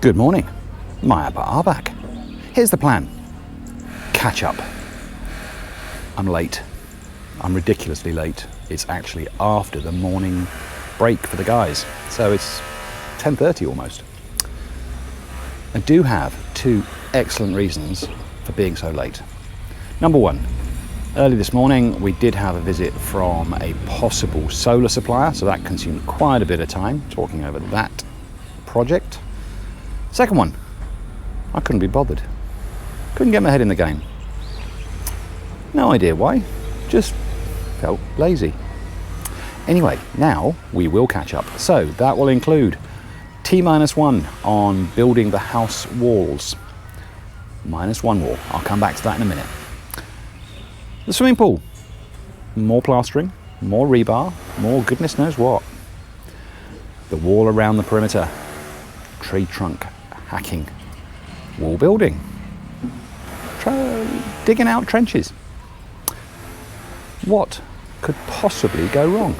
Good morning, my Abba are back. Here's the plan. Catch up. I'm late. I'm ridiculously late. It's actually after the morning break for the guys. So it's 10:30 almost. I do have two excellent reasons for being so late. Number one, early this morning we did have a visit from a possible solar supplier, so that consumed quite a bit of time talking over that project. Second one, I couldn't be bothered. Couldn't get my head in the game. No idea why, just felt lazy. Anyway, now we will catch up. So that will include T-1 on building the house walls. -1 wall, I'll come back to that in a minute. The swimming pool, more plastering, more rebar, more goodness knows what. The wall around the perimeter, tree trunk hacking, wall building, digging out trenches. What could possibly go wrong?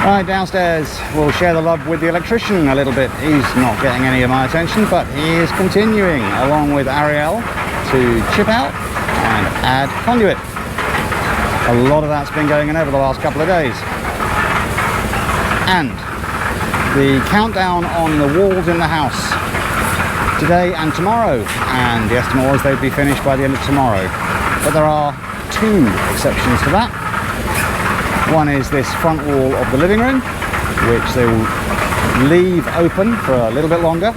Right, downstairs we'll share the love with the electrician a little bit. He's not getting any of my attention, but he is continuing along with Ariel to chip out and add conduit. A lot of that's been going on over the last couple of days. And the countdown on the walls in the house today and tomorrow, and the estimate was they'd be finished by the end of tomorrow. But there are two exceptions to that. One is this front wall of the living room, which they will leave open for a little bit longer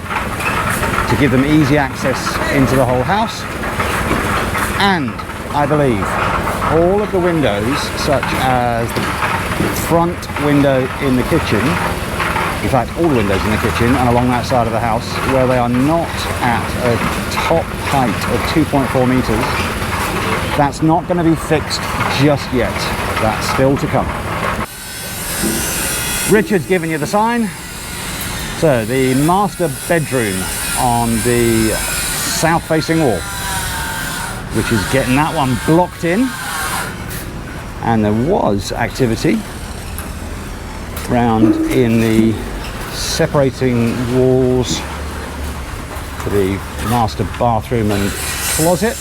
to give them easy access into the whole house. And I believe all of the windows, such as the front window in the kitchen, in fact all the windows in the kitchen and along that side of the house, where they are not at a top height of 2.4 meters, that's not going to be fixed just yet. That's still to come. Richard's given you the sign. So the master bedroom on the south facing wall, which is getting that one blocked in. And there was activity round in the separating walls for the master bathroom and closet,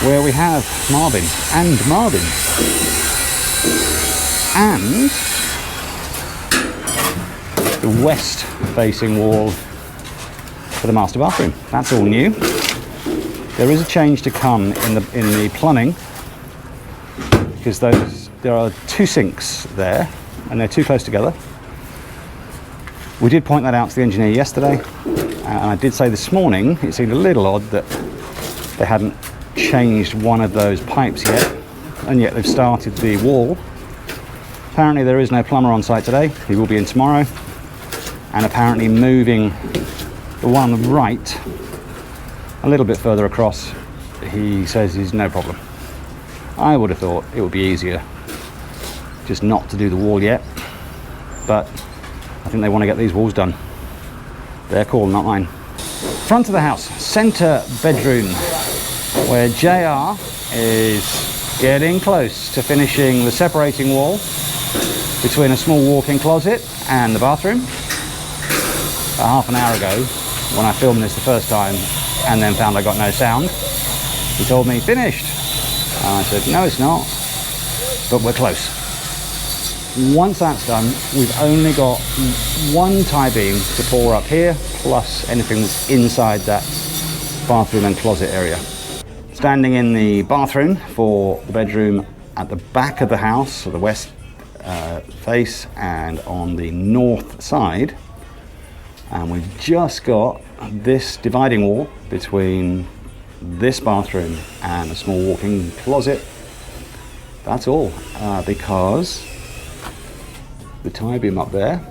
where we have Marvin and Marvin. And the west facing wall for the master bathroom. That's all new. There is a change to come in the plumbing, because there are two sinks there and they're too close together. We did point that out to the engineer yesterday, and I did say this morning it seemed a little odd that they hadn't changed one of those pipes yet, and yet they've started the wall. Apparently there is no plumber on site today. He will be in tomorrow, and apparently moving the one on the right a little bit further across, he says is no problem. I would have thought it would be easier just not to do the wall yet, but I think they want to get these walls done. Their call, not mine. Front of the house, center bedroom, where JR is getting close to finishing the separating wall between a small walk-in closet and the bathroom. About half an hour ago, when I filmed this the first time and then found I got no sound, he told me finished. And I said, no, it's not, but we're close. Once that's done, we've only got one tie beam to pour up here, plus anything that's inside that bathroom and closet area. Standing in the bathroom for the bedroom at the back of the house, so the west face, and on the north side, and we've just got this dividing wall between this bathroom and a small walk-in closet. That's all, because the tie beam up there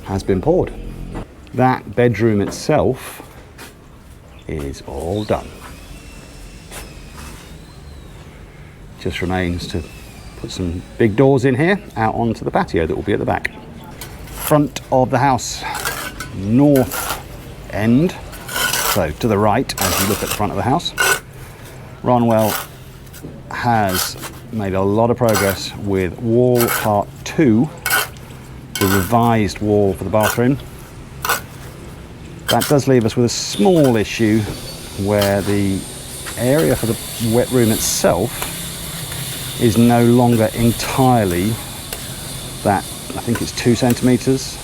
has been poured. That bedroom itself is all done. Just remains to put some big doors in here out onto the patio that will be at the back. Front of the house, north end, So to the right, as you look at the front of the house, Ronwell has made a lot of progress with wall part 2, the revised wall for the bathroom. That does leave us with a small issue where the area for the wet room itself is no longer entirely that, I think it's 2 centimeters,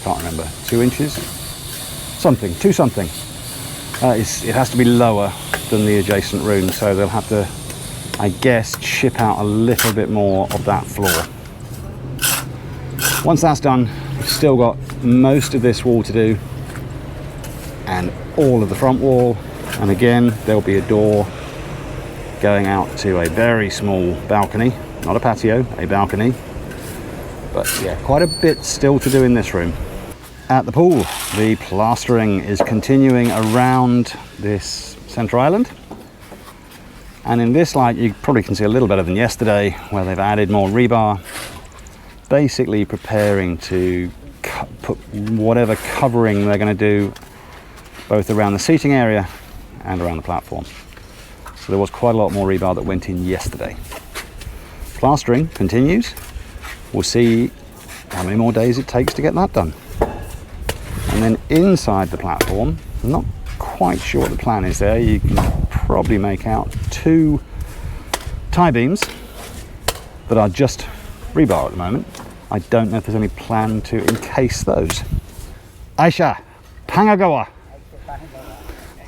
can't remember, 2 inches, something, 2 something. It has to be lower than the adjacent room, so they'll have to, I guess, chip out a little bit more of that floor. Once that's done, we've still got most of this wall to do and all of the front wall, and again there'll be a door going out to a very small balcony, not a patio, a balcony. But yeah, quite a bit still to do in this room. At the pool, the plastering is continuing around this centre island. And in this light, you probably can see a little better than yesterday, where they've added more rebar, basically preparing to put whatever covering they're going to do both around the seating area and around the platform. So there was quite a lot more rebar that went in yesterday. Plastering continues. We'll see how many more days it takes to get that done. And then inside the platform, I'm not quite sure what the plan is there. You can probably make out 2 tie beams that are just rebar at the moment. I don't know if there's any plan to encase those. Aisha, Pangagawa.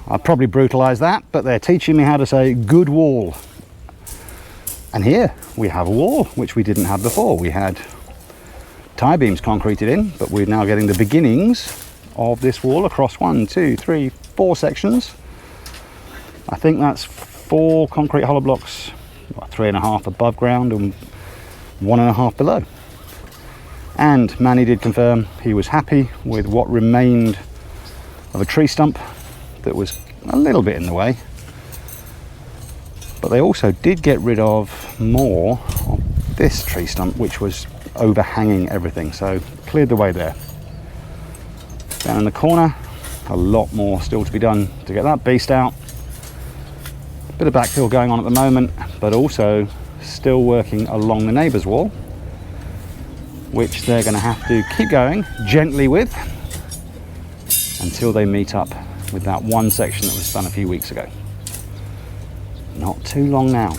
I'll probably brutalise that, but they're teaching me how to say good wall. And here we have a wall, which we didn't have before. We had tie beams concreted in, but we're now getting the beginnings of this wall across 1, 2, 3, 4 sections. I think that's 4 concrete hollow blocks, 3.5 above ground and 1.5 below. And Manny did confirm he was happy with what remained of a tree stump that was a little bit in the way. But they also did get rid of more of this tree stump, which was overhanging everything, so cleared the way there. Down in the corner, a lot more still to be done to get that beast out. Bit of backfill going on at the moment, but also still working along the neighbour's wall, which they're going to have to keep going gently with until they meet up with that one section that was done a few weeks ago. Not too long now.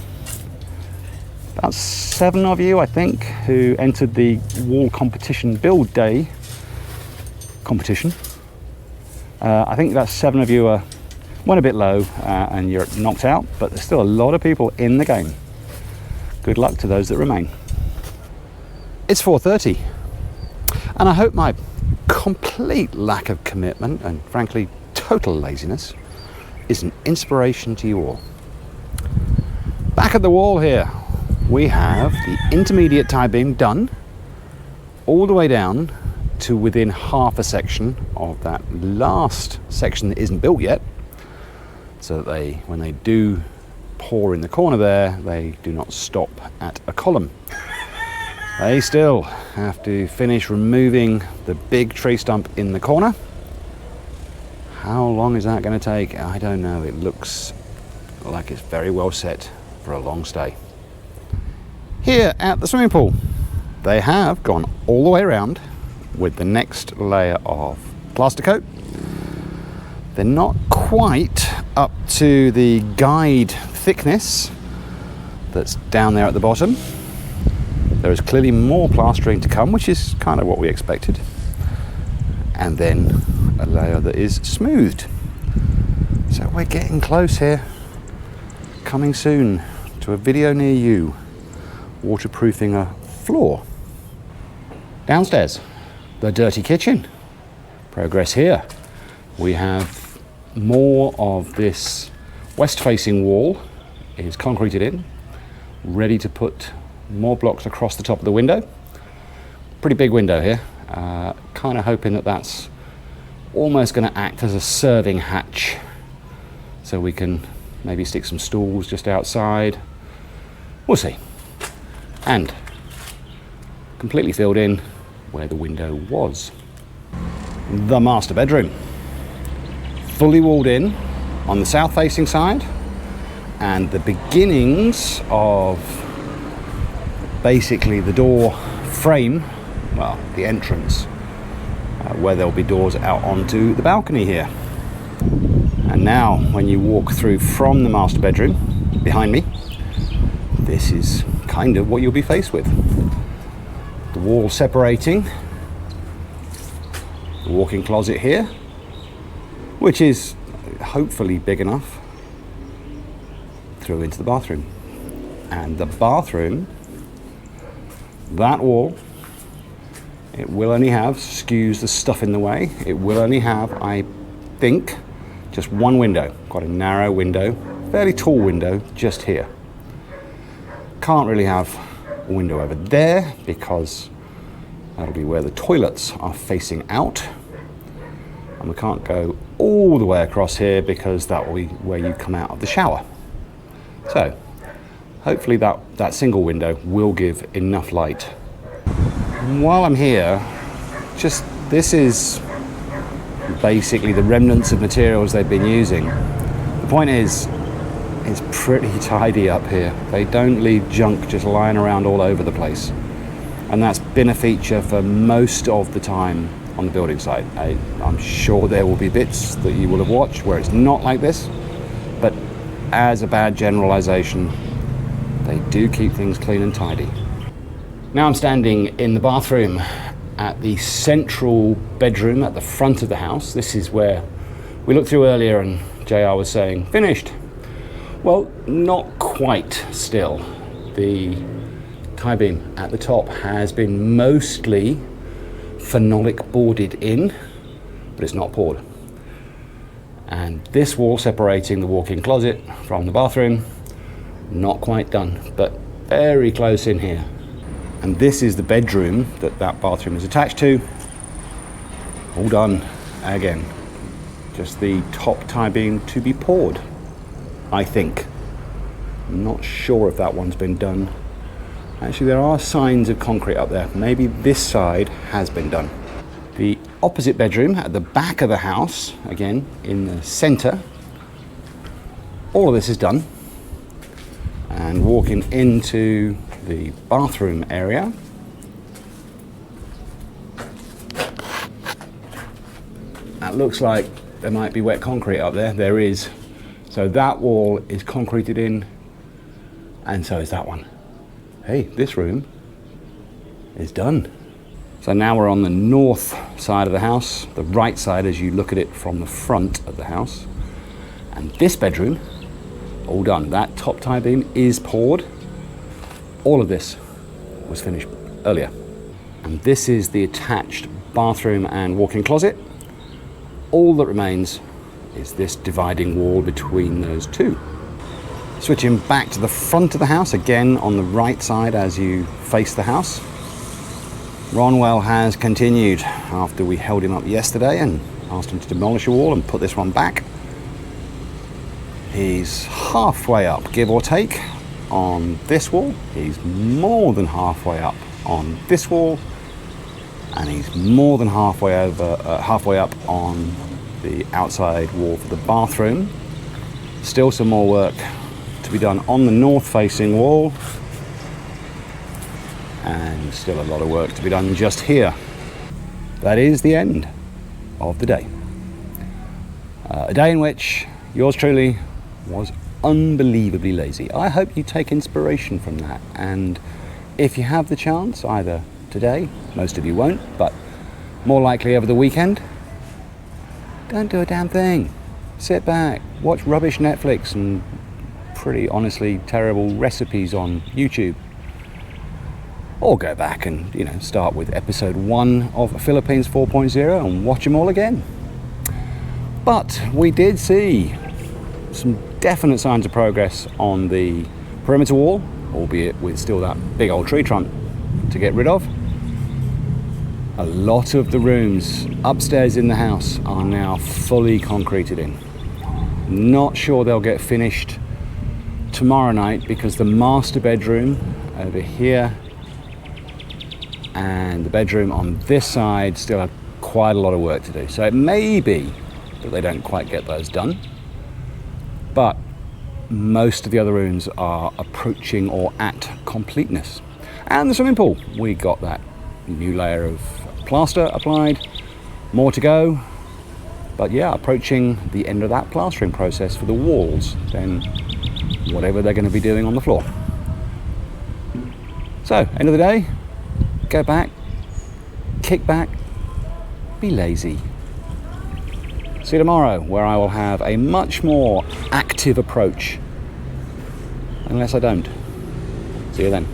About 7 of you, I think, who entered the wall competition build day competition. I think that 7 of you went a bit low and you're knocked out, but there's still a lot of people in the game. Good luck to those that remain. It's 4:30, and I hope my complete lack of commitment and frankly total laziness is an inspiration to you all. Back at the wall here, we have the intermediate tie beam done all the way down to within half a section of that last section that isn't built yet, so that when they do pour in the corner there, they do not stop at a column. They still have to finish removing the big tree stump in the corner. How long is that going to take? I don't know. It looks like it's very well set for a long stay. Here at the swimming pool, they have gone all the way around with the next layer of plaster coat. They're not quite up to the guide thickness that's down there at the bottom. There is clearly more plastering to come, which is kind of what we expected. And then a layer that is smoothed. So we're getting close here. Coming soon to a video near you, waterproofing a floor. Downstairs, the dirty kitchen. Progress here. We have more of this west-facing wall is concreted in, ready to put more blocks across the top of the window. Pretty big window here. Kind of hoping that that's almost going to act as a serving hatch, so we can maybe stick some stools just outside. We'll see. And completely filled in where the window was. The master bedroom. fully walled in on the south facing side, and the beginnings of basically the door frame, well, the entrance, where there'll be doors out onto the balcony here. And now when you walk through from the master bedroom behind me, this is kind of what you'll be faced with. The wall separating the walk-in closet here, which is hopefully big enough through into the bathroom. And the bathroom, that wall, it will only have, excuse the stuff in the way, it will only have, I think, just one window, quite a narrow window, fairly tall window just here. Can't really have a window over there because that'll be where the toilets are facing out. And we can't go all the way across here because that will be where you come out of the shower. So hopefully that single window will give enough light. And while I'm here, this is basically the remnants of materials they've been using. The point is, it's pretty tidy up here. They don't leave junk just lying around all over the place. And that's been a feature for most of the time on the building site. I'm sure there will be bits that you will have watched where it's not like this, but as a bad generalization, they do keep things clean and tidy. Now I'm standing in the bathroom at the central bedroom at the front of the house. This is where we looked through earlier and JR was saying, finished. Well, not quite still. The tie beam at the top has been mostly phenolic boarded in, but it's not poured. And this wall separating the walk-in closet from the bathroom, not quite done, but very close in here. And this is the bedroom that bathroom is attached to. All done again. Just the top tie beam to be poured, I think. I'm not sure if that one's been done. Actually, there are signs of concrete up there. Maybe this side has been done. The opposite bedroom at the back of the house, again in the center, all of this is done. And walking into the bathroom area, that looks like there might be wet concrete up there. There is. So that wall is concreted in, and so is that one. Hey, this room is done. So now we're on the north side of the house, the right side as you look at it from the front of the house. And this bedroom, all done. That top tie beam is poured. All of this was finished earlier. And this is the attached bathroom and walk-in closet. All that remains is this dividing wall between those two. Switching back to the front of the house, again on the right side as you face the house. Ronwell has continued after we held him up yesterday and asked him to demolish a wall and put this one back. He's halfway up, give or take, on this wall. He's more than halfway up on this wall, and he's more than halfway up on the outside wall for the bathroom. Still some more work to be done on the north facing wall, and still a lot of work to be done just here. That is the end of the day. A day in which yours truly was unbelievably lazy. I hope you take inspiration from that, and if you have the chance, either today, most of you won't, but more likely over the weekend, don't do a damn thing. Sit back, watch rubbish Netflix and pretty honestly terrible recipes on YouTube. Or go back and, start with episode 1 of Philippines 4.0 and watch them all again. But we did see some definite signs of progress on the perimeter wall, albeit with still that big old tree trunk to get rid of. A lot of the rooms upstairs in the house are now fully concreted in. Not sure they'll get finished tomorrow night because the master bedroom over here and the bedroom on this side still have quite a lot of work to do. So it may be that they don't quite get those done. But most of the other rooms are approaching or at completeness. And the swimming pool, we got that new layer of plaster applied, more to go. But yeah, approaching the end of that plastering process for the walls, then whatever they're going to be doing on the floor. So, end of the day, go back, kick back, be lazy. See you tomorrow, where I will have a much more active approach. Unless I don't. See you then.